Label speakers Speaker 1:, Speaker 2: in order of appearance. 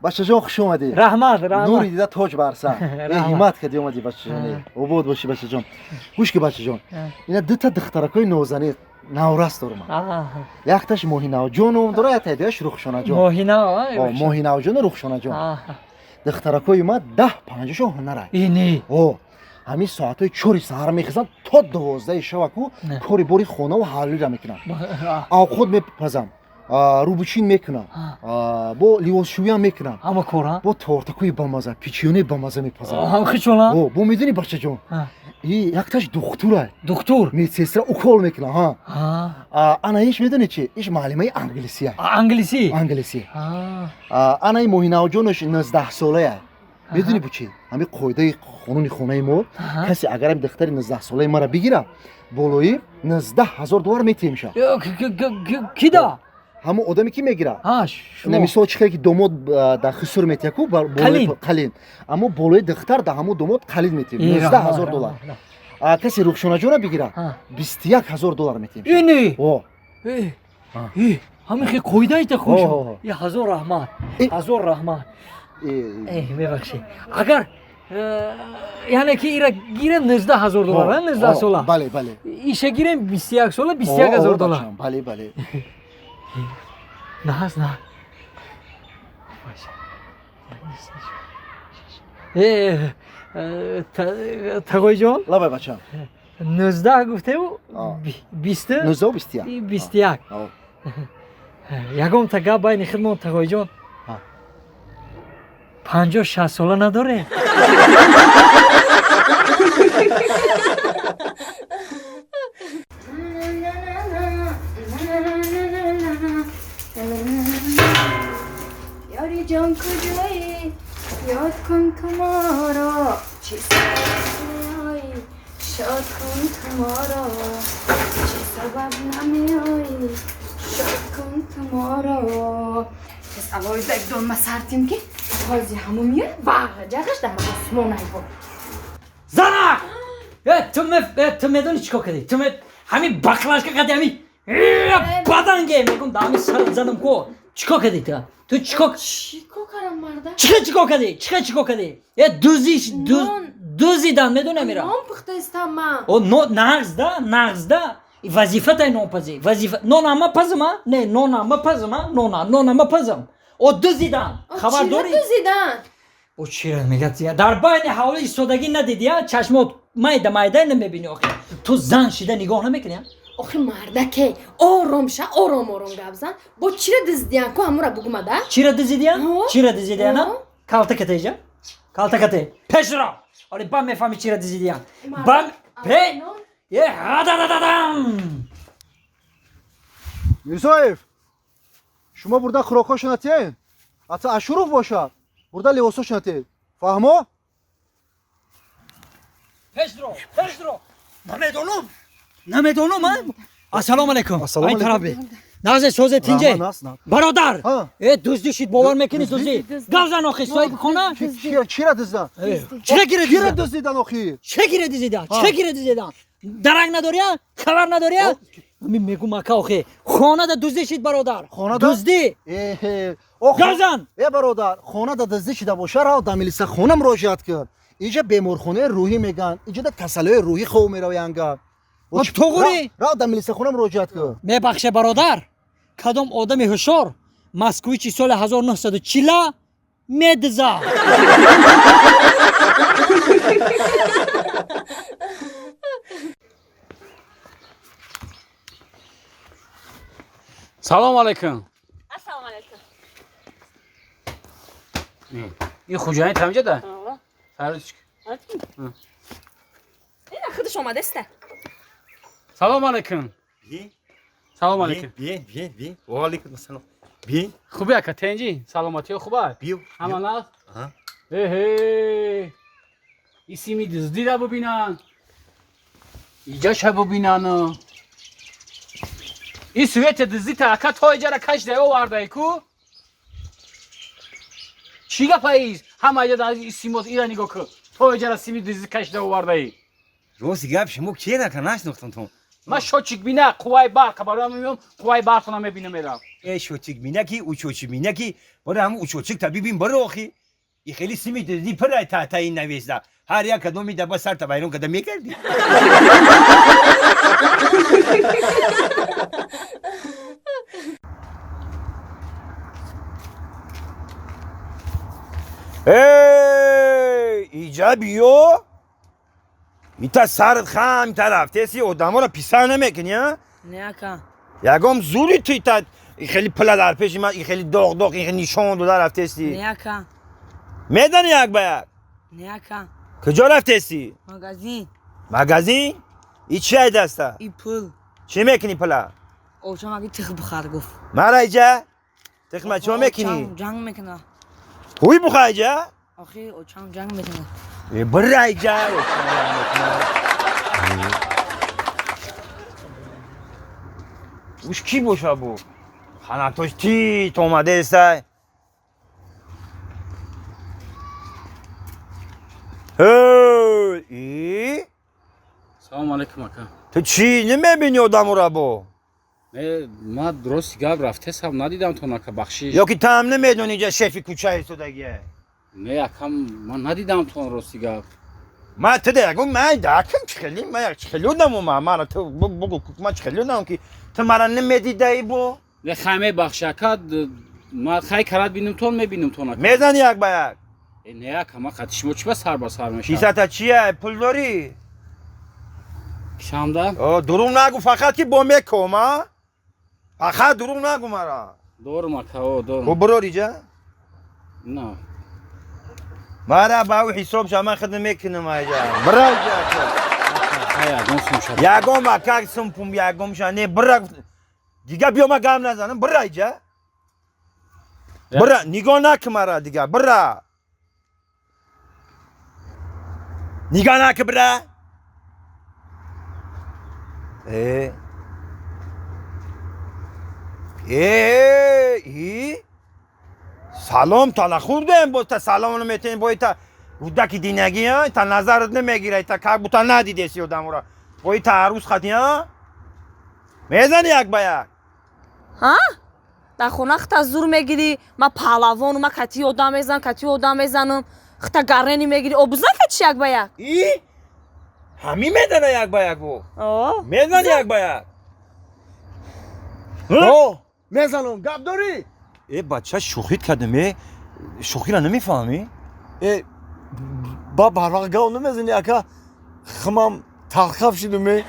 Speaker 1: бачаҷон хуш омадӣ.
Speaker 2: Раҳмат,
Speaker 1: нури дида тоҷ бар сар. ҳиммат кардӣ омадӣ бачаҷон. Обод бошӣ бачаҷон. гӯш ки бачаҷон. Ина дута духтаракои нозанӣ наврас дорам. Якташ Моҳинавҷон ном дора, як тайдаш Рухшонаҷон. Моҳинавҷон و Рухшонаҷон. духтаракои ма 10-15 ҳунарай.
Speaker 2: Ини.
Speaker 1: ҳамин соатҳои 4 саҳар мехизам то 12 шабаку кори бори хонаву ҳаллира мекунам. авқот мепазам. рубучин мекунам. бо либосшӯям мекунам.
Speaker 2: Ҳама кора?
Speaker 1: бо тортакои бамаза, печёни бамаза мепазам.
Speaker 2: Ҳам хичона?
Speaker 1: бо медони бачаҷон. якташ духтурай.
Speaker 2: Духтур?
Speaker 1: Медсестра укол мекунам, ана иш медони чи? Иш маълимаи англисия.
Speaker 2: Англисӣ?
Speaker 1: Англисӣ. ана ин Моҳинавҷонош 19 солая. медони бу чи? Ҳамин қоидаи қонуни хонаи мо, касе агар ин духтари 19 солаи мара бигира, болои $19,000 метиҳимша.
Speaker 2: Кида?
Speaker 1: ҳамон одаме ки мегира.
Speaker 2: шумо.
Speaker 1: мисол чихе ки домод дар хусур метияку қалин. аммо болои духтар да ҳамон домод қалин метиҳим. $19,000. касе Рухшонаҷона бигира, $21,000 метиҳим.
Speaker 2: Ини? ҳамин хе қоидаита хуш. ҳазор раҳмат. ҳазор раҳмат. мебахшед. агар яъне ки ира гирем $19,000, 19 сола.
Speaker 1: бале.
Speaker 2: иша гирем 21 сола, $21,000.
Speaker 1: бале.
Speaker 2: Наз. Тағойҷон?
Speaker 1: лабай бачам.
Speaker 2: 19 гуфтему? 20? 21. ягонта гап байни хидмон Тағойҷон. 50-60 сола надоре?
Speaker 3: یاری جان کجایی یاد کن تو ما را چی سبب شاد کن تو ما را چی سبب نمیایی شاد کن تو ما را پس اوای دکدون ما سرتیم که بازی همون میاد جغش در آسمان ایوان
Speaker 2: زنک! تو میدونی چیکار کردی؟ تو همین بخلاشکا کردی همین بدنگه میگم دامی سر زدم کو چیکار کردی تو؟ تو چیکار
Speaker 3: کردم مرده؟
Speaker 2: چیکار کردی؟ دوزیدن میدونم میرم.
Speaker 3: نام پخته استم من.
Speaker 2: نغزده وظیفت ای نام پزی. نان اما پزم ها؟ نه نان اما پزم ها؟ نان اما پزم. دوزیدن. خبر داری؟
Speaker 3: دوزیدن.
Speaker 2: او چیرا میگه در بین حوالی سودگی ندیدی ها؟ چشمات مایده نمیبینی آخه. تو زن شده نگاه نمیکنی ها؟
Speaker 3: آخه مرده که آرام گپ زن با چی را دزدیان کو همون را بگو مده؟
Speaker 2: چی را دزدیان؟ کالتا کته ایجا؟ کالتا کته پیش را آره با میفهمی چی را دزدیان یه
Speaker 1: Мирзоев, шумо бурда хӯрокҳошо натиҳед? ҳатто ашурух бошад. Бурда либосошо натиҳед. Фаҳмо?
Speaker 2: пешро. намедонам а? ассалому алайкум. ай тарафи. наза созе тинҷе. бародар. дуздишид бовар мекунӣ дузди. гавзан охи соҳиби хона?
Speaker 1: Чира дуздан? Чира дуздидан охи?
Speaker 2: Че гире дузидан? дарак надория? хабар надория? Амин мегум ака охи. Хонада дуздишид бародар. Дузди. гавзан.
Speaker 1: бародар, хонада дузди шида боша рав да милисахона муроҷиат кун. иҷа беморхонаи рӯҳӣ меган. иҷа да касалҳои рӯҳӣ хоб мераванд гап.
Speaker 2: туғури?
Speaker 1: рав да милисахона муроҷиат кун.
Speaker 2: мебахше бародар. кадом одами ҳушёр москвичи соли 1940 медза.
Speaker 4: салому алайкум.
Speaker 5: Ассалому алайкум.
Speaker 4: ин хуҷаин тамҷада? сарочка.
Speaker 5: ина худаш омадаста.
Speaker 4: салому алайкум. салому алайкум.
Speaker 6: Bien. Wa alaikum assalam. Bien.
Speaker 4: хуби ака тенҷи? саломатиё хуба?
Speaker 6: Bien.
Speaker 4: ҳама нағз?
Speaker 6: Ага.
Speaker 4: исими дуздида бубинан. иҷаша бубинан. ин свете дуздита ака то иҷара кашда овардай ку? чӣ гапаи? ҳама иҷа дар исимот ира нигоҳ ку. то иҷара сими дузди кашда овардаи.
Speaker 6: Рости гап шумо кие нака нашнохтам то.
Speaker 4: ман шочик бина қувваи барқ бароям меём, қувваи барқро намебинам мерам.
Speaker 6: ای شوچیک مینکی او چوچی مینکی برای همون او چوچیک تا ببین برو آخی ای خیلی سیمی دی پرای تا این نویزده هر یک کدوم میده با سر تا بیرون کدام میکردی ایجابیو میتا سرت خام طرف تسی آدما رو پیسا نمیکنی ها
Speaker 5: نه اکا
Speaker 6: یکم زوری توی تا خیلی پلا در پیش من خیلی داغ این نشان دو در رفتسی
Speaker 5: نه اکا
Speaker 6: میدانی یک به یک
Speaker 5: نه اکا
Speaker 6: کجا رفتسی
Speaker 5: مغازین
Speaker 6: مغازین ای چی دسته
Speaker 5: ای پول
Speaker 6: چی میکنی پلا
Speaker 5: اوچم اگه تخ بخار گفت
Speaker 6: مرا ایجا تخمه چه میکنی
Speaker 5: جنگ میکنه
Speaker 6: هوی بخواه ایجا
Speaker 5: آخه اوچم جنگ میکنه
Speaker 6: برا ایجا اوش کی باشه بو خانتوش تی تو اومده ایسته ای
Speaker 4: سلام علیکم اکا
Speaker 6: تو چی نمیبینی آدمو را بو
Speaker 4: ما درست گاب رفته سب ندیدم تو نکا بخشیش
Speaker 6: یا که تو هم نمیدونی جا شفی کوچه ایستادگیه
Speaker 4: نه اکا من ندیدم تو راستی گاب
Speaker 6: ما تده اگه من داکم چخلی من چخلیودم و ما تو بگو من چخلیودم که تو مرا نمیدیده ای بو
Speaker 4: نه خیمه بخش اکا ما خیلی کرد بینم تو میبینم تو نکا
Speaker 6: میزن یک به یک
Speaker 4: نه اکا ما خطیش مو چی با سر میشه
Speaker 6: کیسه تا چیه پول داری
Speaker 4: کشم
Speaker 6: دروغ نگو فقط که با میکم ها فقط دروغ نگو مرا
Speaker 4: دورم اکا او دورم
Speaker 6: خب برو ریجا
Speaker 4: نه
Speaker 6: مرا با او حساب شما خدمت میکنم ایجا برو ایجا
Speaker 4: خیلی اگم شد
Speaker 6: یگم اکاک سمپم یگم شانه برو دیگه بیا ما گام نزنم برو ایجا برو نگاه نکن مرا دیگه برو نگاه نکن برو ای سلام تا نخوردم با تا سلام نمیتونی با تا بودکی دینگی ها تا نظرت نمیگیره تا که بوتا ندیده سی آدم را با تا عروس خطی ها میزنی یک با یک
Speaker 5: ها در خونه خطا زور میگیری ما پهلوان ما کتی آدم میزنم خطا گرنی میگیری او بزن که چی یک با یک
Speaker 6: ای همی میدنه یک با یک بو میزنی یک با یک
Speaker 1: میزنم گپ داری
Speaker 6: ای بچه شوخیت کردم شوخی را نمیفهمی
Speaker 1: با برواقع گاو نمیزنی اکا خمام تلخف شدم